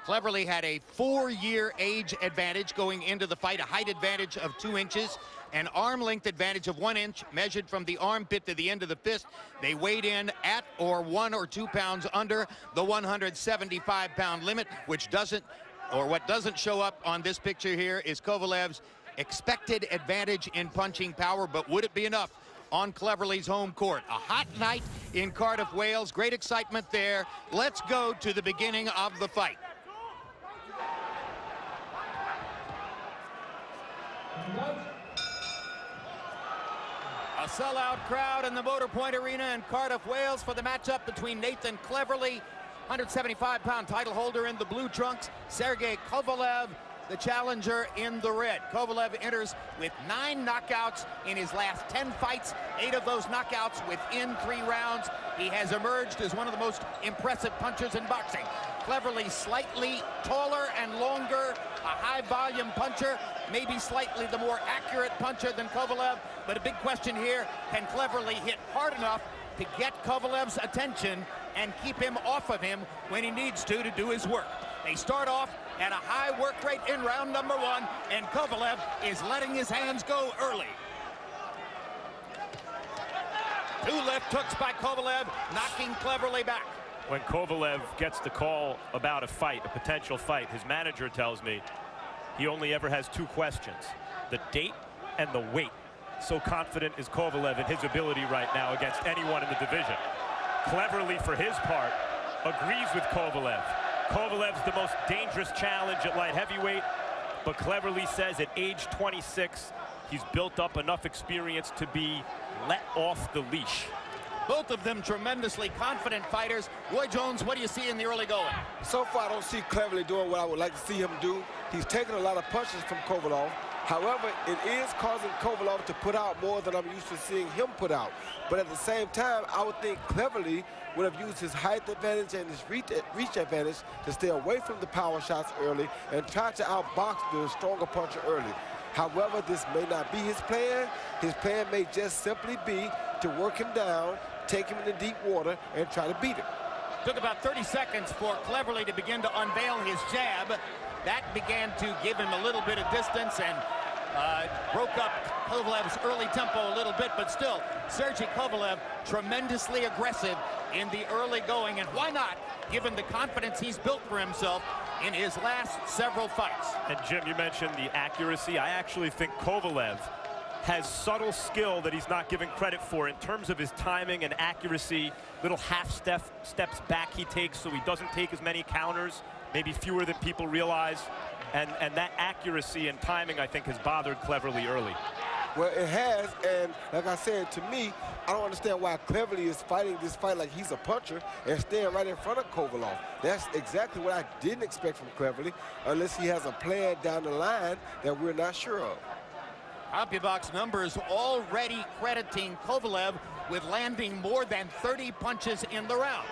Cleverly had a 4-year age advantage going into the fight, a height advantage of 2 inches, an arm length advantage of 1 inch measured from the armpit to the end of the fist. They weighed in at or 1 or 2 pounds under the 175-pound limit, which doesn't, or what doesn't show up on this picture here is Kovalev's expected advantage in punching power, but would it be enough on Cleverly's home court? A hot night in Cardiff, Wales. Great excitement there. Let's go to the beginning of the fight. A sellout crowd in the Motor Point Arena in Cardiff, Wales for the matchup between Nathan Cleverly, 175-pound title holder in the blue trunks, Sergey Kovalev, the challenger in the red. Kovalev enters with 9 knockouts in his last 10 fights, 8 of those knockouts within 3 rounds. He has emerged as one of the most impressive punchers in boxing. Cleverly slightly taller and longer, a high-volume puncher, maybe slightly the more accurate puncher than Kovalev, but a big question here, can Cleverly hit hard enough to get Kovalev's attention and keep him off of him when he needs to do his work? They start off at a high work rate in round number 1, and Kovalev is letting his hands go early. 2 left hooks by Kovalev, knocking Cleverly back. When Kovalev gets the call about a fight, a potential fight, his manager tells me he only ever has 2 questions: the date and the weight. So confident is Kovalev in his ability right now against anyone in the division. Cleverly, for his part, agrees with Kovalev. Kovalev's the most dangerous challenge at light heavyweight, but Cleverly says at age 26, he's built up enough experience to be let off the leash. Both of them tremendously confident fighters. Roy Jones, what do you see in the early going? So far, I don't see Cleverly doing what I would like to see him do. He's taking a lot of punches from Kovalev. However, it is causing Kovalev to put out more than I'm used to seeing him put out. But at the same time, I would think Cleverly would have used his height advantage and his reach advantage to stay away from the power shots early and try to outbox the stronger puncher early. However, this may not be his plan. His plan may just simply be to work him down, take him into deep water, and try to beat him. Took about 30 seconds for Cleverly to begin to unveil his jab. That began to give him a little bit of distance and broke up Kovalev's early tempo a little bit, but still, Sergey Kovalev tremendously aggressive in the early going, and why not, given the confidence he's built for himself in his last several fights. And Jim, you mentioned the accuracy. I actually think Kovalev has subtle skill that he's not given credit for in terms of his timing and accuracy. Little steps back he takes so he doesn't take as many counters, maybe fewer than people realize. And that accuracy and timing, I think, has bothered Cleverly early. Well, it has, and like I said, to me, I don't understand why Cleverly is fighting this fight like he's a puncher and staying right in front of Kovalev. That's exactly what I didn't expect from Cleverly, unless he has a plan down the line that we're not sure of. CompuBox numbers already crediting Kovalev with landing more than 30 punches in the round.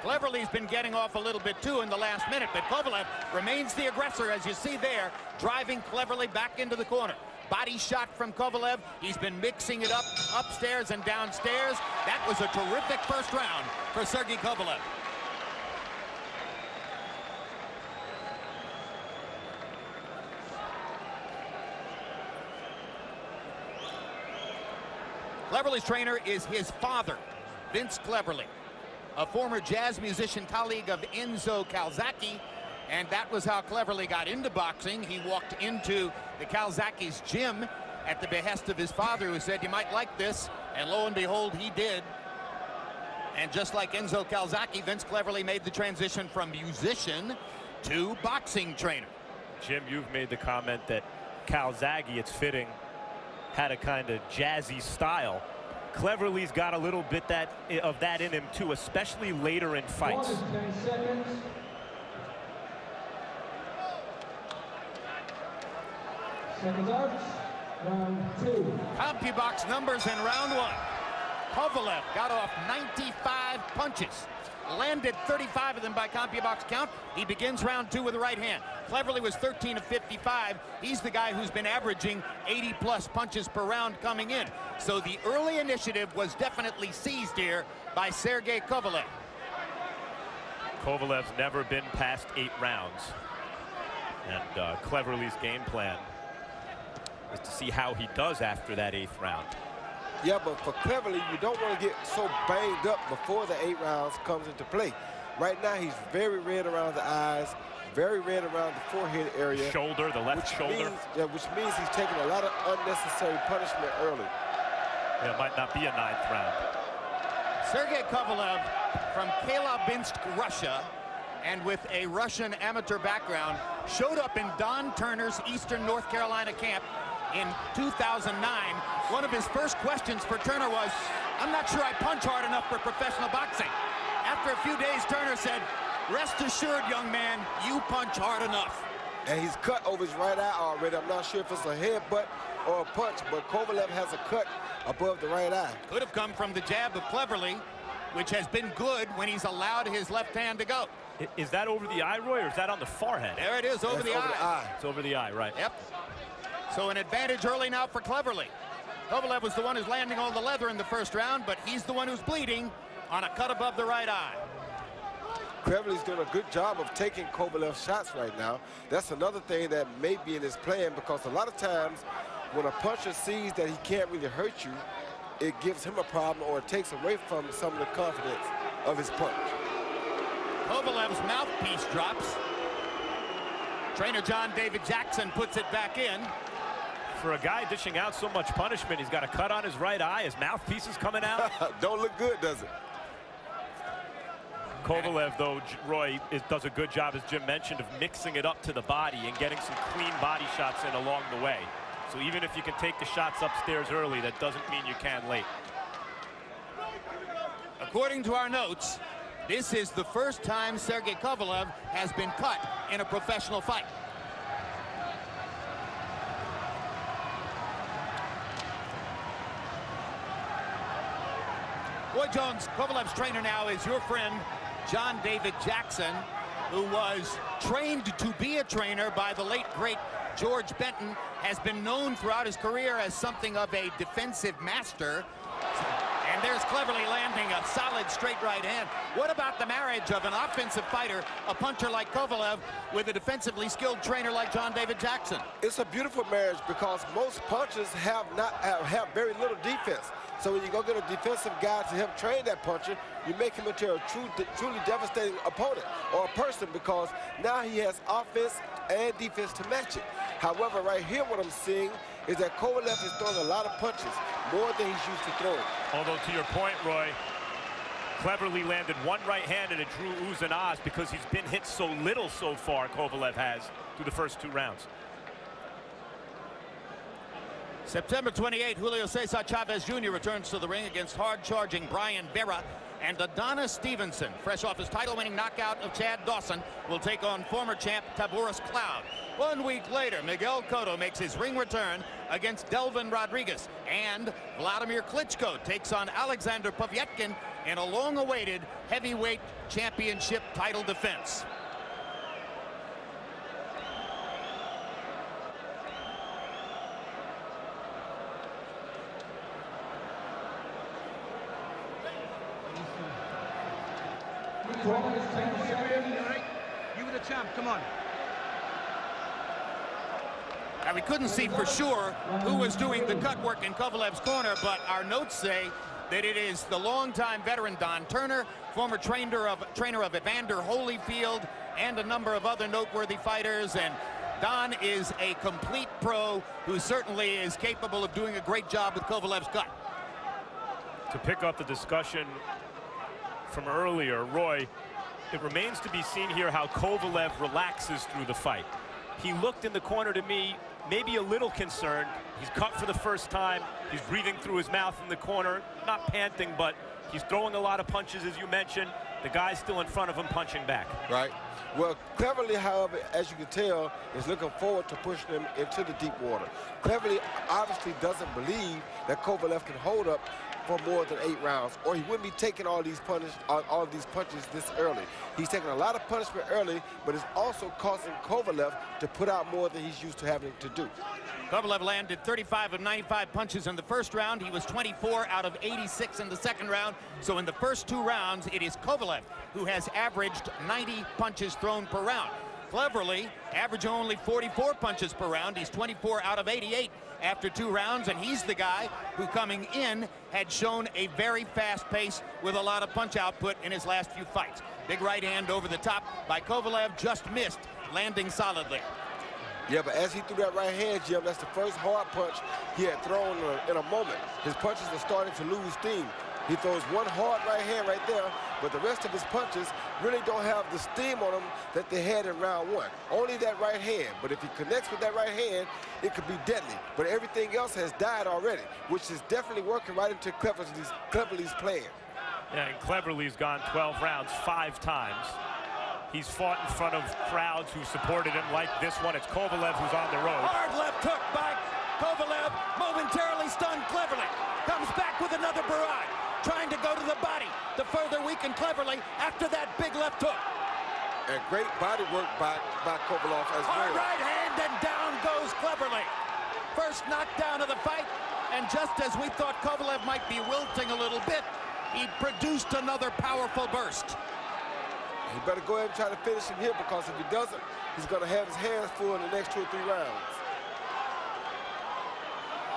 Cleverly's been getting off a little bit too in the last minute, but Kovalev remains the aggressor, as you see there, driving Cleverly back into the corner. Body shot from Kovalev. He's been mixing it up upstairs and downstairs. That was a terrific first round for Sergey Kovalev. Cleverly's trainer is his father, Vince Cleverly, a former jazz musician colleague of Enzo Calzaghe, and that was how Cleverly got into boxing. He walked into the Calzaghe's gym at the behest of his father, who said, "You might like this," and lo and behold, he did. And just like Enzo Calzaghe, Vince Cleverly made the transition from musician to boxing trainer. Jim, you've made the comment that Calzaghe, it's fitting, had a kind of jazzy style. Cleverly's got a little bit of that in him too, especially later in fights. 10 seconds. Seconds out. Round 2. CompuBox numbers in round 1. Kovalev got off 95 punches, landed 35 of them by CompuBox count. He begins round 2 with the right hand. Cleverly was 13 of 55. He's the guy who's been averaging 80+ punches per round coming in. So the early initiative was definitely seized here by Sergey Kovalev. Kovalev's never been past 8 rounds. And Cleverly's game plan is to see how he does after that 8th round. Yeah, but for Cleverly, you don't want to get so banged up before the 8 rounds comes into play. Right now, he's very red around the eyes, very red around the forehead area. Shoulder, the left shoulder. Which means he's taking a lot of unnecessary punishment early. Yeah, it might not be a 9th round. Sergey Kovalev from Chelyabinsk, Russia, and with a Russian amateur background, showed up in Don Turner's Eastern North Carolina camp in 2009. One of his first questions for Turner was, "I'm not sure I punch hard enough for professional boxing." After a few days, Turner said, "Rest assured, young man, you punch hard enough." And he's cut over his right eye already. I'm not sure if it's a headbutt or a punch, but Kovalev has a cut above the right eye. Could have come from the jab of Cleverly, which has been good when he's allowed his left hand to go. Is that over the eye, Roy, or is that on the forehead? There it is, over the eye. It's over the eye, right. Yep. So an advantage early now for Cleverly. Kovalev was the one who's landing all the leather in the first round, but he's the one who's bleeding on a cut above the right eye. Cleverly's doing a good job of taking Kovalev's shots right now. That's another thing that may be in his plan, because a lot of times when a puncher sees that he can't really hurt you, it gives him a problem, or it takes away from some of the confidence of his punch. Kovalev's mouthpiece drops. Trainer John David Jackson puts it back in. For a guy dishing out so much punishment, he's got a cut on his right eye. His mouthpiece is coming out. Don't look good, does it? Kovalev, though, Roy, does a good job, as Jim mentioned, of mixing it up to the body and getting some clean body shots in along the way. So even if you can take the shots upstairs early, that doesn't mean you can late. According to our notes, this is the first time Sergey Kovalev has been cut in a professional fight. Roy Jones, Kovalev's trainer now, is your friend John David Jackson, who was trained to be a trainer by the late, great George Benton, has been known throughout his career as something of a defensive master. And there's Cleverly landing a solid straight right hand. What about the marriage of an offensive fighter, a puncher like Kovalev, with a defensively skilled trainer like John David Jackson? It's a beautiful marriage, because most punchers have very little defense. So when you go get a defensive guy to help train that puncher, you make him into a truly devastating opponent or a person, because now he has offense and defense to match it. However, right here what I'm seeing is that Kovalev is throwing a lot of punches, more than he's used to throwing. Although, to your point, Roy, Cleverly landed one right hand and it drew oohs and ahs because he's been hit so little so far, Kovalev has, through the first 2 rounds. September 28, Julio Cesar Chavez Jr. returns to the ring against hard-charging Brian Vera, and Adonis Stevenson, fresh off his title-winning knockout of Chad Dawson, will take on former champ Taboris Cloud. 1 week later, Miguel Cotto makes his ring return against Delvin Rodriguez, and Vladimir Klitschko takes on Alexander Povetkin in a long-awaited heavyweight championship title defense. You were the champ, come on. Now, we couldn't see for sure who was doing the cut work in Kovalev's corner, but our notes say that it is the longtime veteran Don Turner, former trainer of Evander Holyfield, and a number of other noteworthy fighters. And Don is a complete pro who certainly is capable of doing a great job with Kovalev's cut. To pick up the discussion from earlier, Roy, it remains to be seen here how Kovalev relaxes through the fight. He looked in the corner to me, maybe a little concerned. He's cut for the first time. He's breathing through his mouth in the corner, not panting, but he's throwing a lot of punches, as you mentioned. The guy's still in front of him punching back. Right. Well, Cleverly, however, as you can tell, is looking forward to pushing him into the deep water. Cleverly obviously doesn't believe that Kovalev can hold up for more than 8 rounds, or he wouldn't be taking all these punches this early. He's taking a lot of punishment early, but it's also causing Kovalev to put out more than he's used to having to do. Kovalev landed 35 of 95 punches in the first round. He was 24 out of 86 in the second round. So in the first 2 rounds, it is Kovalev who has averaged 90 punches thrown per round. Cleverly, averaging only 44 punches per round. He's 24 out of 88 after 2 rounds, and he's the guy who, coming in, had shown a very fast pace with a lot of punch output in his last few fights. Big right hand over the top by Kovalev, just missed, landing solidly. Yeah, but as he threw that right hand, Jim, that's the first hard punch he had thrown in a moment. His punches are starting to lose steam. He throws one hard right hand right there, but the rest of his punches really don't have the steam on them that they had in round 1. Only that right hand, but if he connects with that right hand, it could be deadly. But everything else has died already, which is definitely working right into Cleverly's plan. Yeah, and Cleverly's gone 12 rounds 5 times. He's fought in front of crowds who supported him like this one. It's Kovalev who's on the road. Hard left hook by Kovalev, momentarily stunned Cleverly. Comes back with another barrage, trying to go to the body to further weaken Cleverly after that big left hook. And great body work by Kovalev as well. Hard right hand, and down goes Cleverly. First knockdown of the fight, and just as we thought Kovalev might be wilting a little bit, he produced another powerful burst. He better go ahead and try to finish him here, because if he doesn't, he's going to have his hands full in the next 2 or 3 rounds.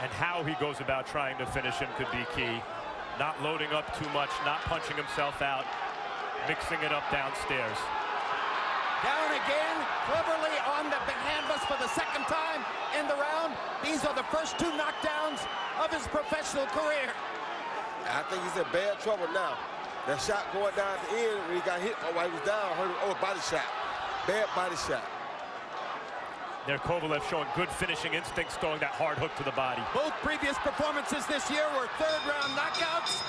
And how he goes about trying to finish him could be key. Not loading up too much, not punching himself out, mixing it up downstairs. Down again, Cleverly on the canvas for the second time in the round. These are the first 2 knockdowns of his professional career. I think he's in bad trouble now. That shot going down at the end when he got hit while he was down, body shot. Bad body shot. There, Kovalev showing good finishing instincts, throwing that hard hook to the body. Both previous performances this year were 3rd round knockouts,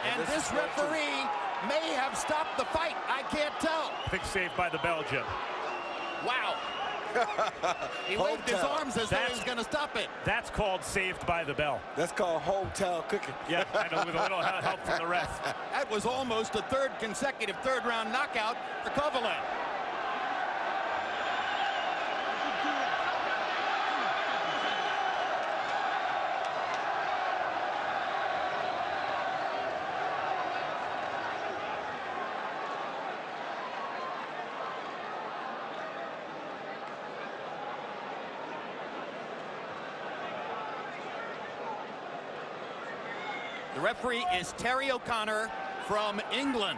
and this referee may have stopped the fight. I can't tell. I think saved by the Belgian. Wow. He waved his arms as though he was going to stop it. That's called saved by the bell. That's called hometown cooking. Yeah, I know, with a little help from the ref. That was almost a 3rd consecutive 3rd round knockout for Kovalev. The referee is Terry O'Connor from England.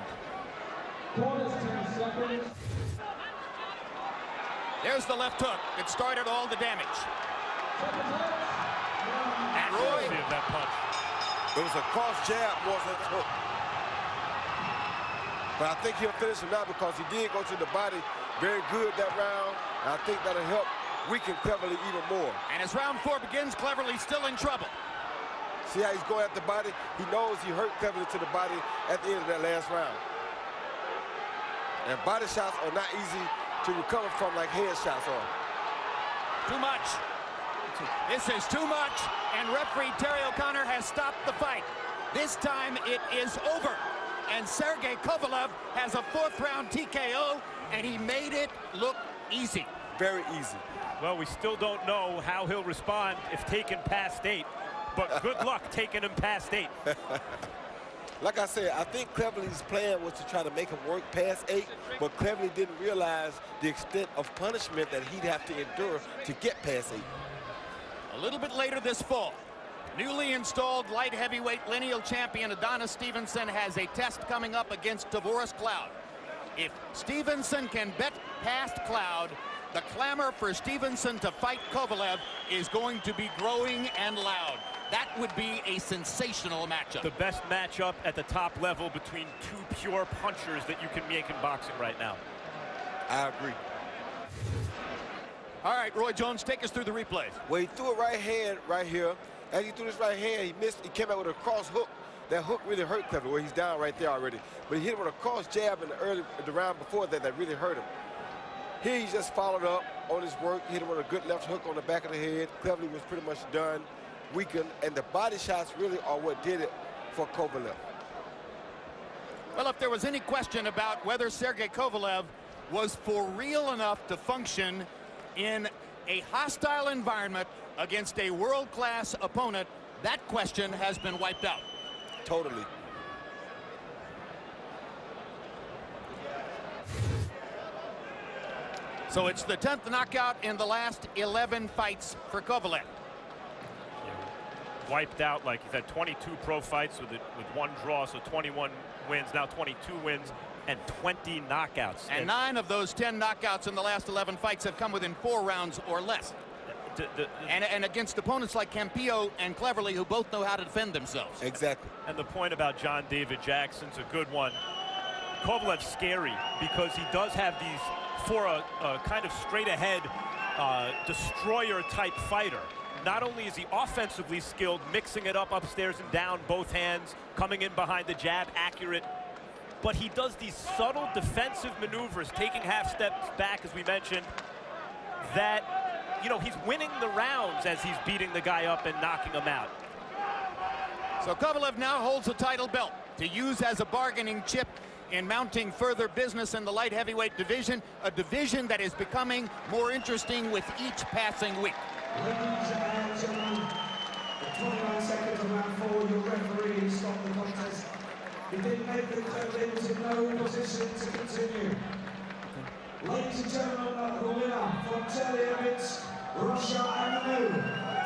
There's the left hook that started all the damage. And Roy, that punch. It was a cross jab more than a hook. But I think he'll finish him now, because he did go to the body very good that round. And I think that'll help weaken Cleverly even more. and as round 4 begins, Cleverly still in trouble. See how he's going at the body? He knows he hurt Cleverly to the body at the end of that last round. And body shots are not easy to recover from like head shots are. Too much. This is too much, and referee Terry O'Connor has stopped the fight. This time it is over, and Sergey Kovalev has a 4th round TKO, and he made it look easy. Very easy. Well, we still don't know how he'll respond if taken past 8, but good luck taking him past 8. Like I said, I think Cleverly's plan was to try to make him work past 8, but Cleverly didn't realize the extent of punishment that he'd have to endure to get past 8. A little bit later this fall, newly installed light heavyweight lineal champion Adonis Stevenson has a test coming up against Tavoris Cloud. If Stevenson can bet past Cloud, the clamor for Stevenson to fight Kovalev is going to be growing and loud. That would be a sensational matchup. The best matchup at the top level between 2 pure punchers that you can make in boxing right now. I agree. All right, Roy Jones, take us through the replays. Well, he threw a right hand right here. As he threw this right hand, he missed. He came out with a cross hook. That hook really hurt Cleverly, where he's down right there already. But he hit him with a cross jab in the round before that really hurt him. Here he just followed up on his work, hit him with a good left hook on the back of the head. Cleverly was pretty much done, weakened, and the body shots really are what did it for Kovalev. Well, if there was any question about whether Sergey Kovalev was for real enough to function in a hostile environment against a world-class opponent, that question has been wiped out. Totally. So it's the 10th knockout in the last 11 fights for Kovalev. Wiped out, like he's had 22 pro fights with one draw, so 21 wins, now 22 wins, and 20 knockouts. And 9 of those 10 knockouts in the last 11 fights have come within 4 rounds or less. And against opponents like Campillo and Cleverly, who both know how to defend themselves. Exactly. And the point about John David Jackson's a good one. Kovalev's scary because he does have these, for a kind of straight-ahead destroyer-type fighter. Not only is he offensively skilled, mixing it up upstairs and down, both hands, coming in behind the jab, accurate, but he does these subtle defensive maneuvers, taking half steps back, as we mentioned, that, you know, he's winning the rounds as he's beating the guy up and knocking him out. So Kovalev now holds a title belt to use as a bargaining chip in mounting further business in the light heavyweight division, a division that is becoming more interesting with each passing week. Ladies and gentlemen, the 29 seconds of round 4, your referee stopped the contest. He did make the clear was in no position to continue. Ladies and gentlemen, the winner from Telievitz, Russia and the new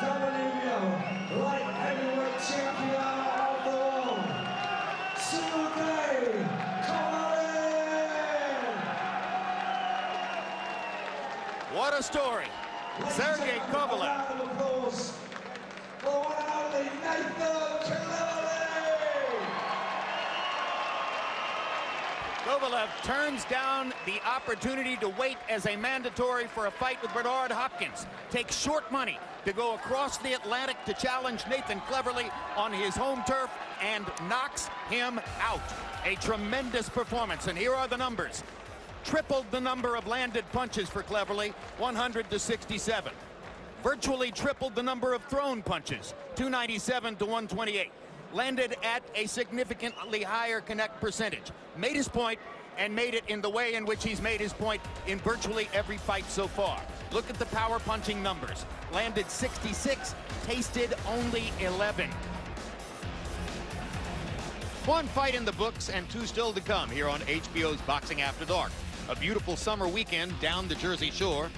WBO light heavyweight champion of the world, Sergey Kovalev. What a story. Sergey Kovalev. Kovalev turns down the opportunity to wait as a mandatory for a fight with Bernard Hopkins. Takes short money to go across the Atlantic to challenge Nathan Cleverly on his home turf and knocks him out. A tremendous performance, and here are the numbers. Tripled the number of landed punches for Cleverly, 100 to 67. Virtually tripled the number of thrown punches, 297 to 128. Landed at a significantly higher connect percentage. Made his point and made it in the way in which he's made his point in virtually every fight so far. Look at the power punching numbers. Landed 66, tasted only 11. 1 fight in the books and 2 still to come here on HBO's Boxing After Dark. A beautiful summer weekend down the Jersey Shore.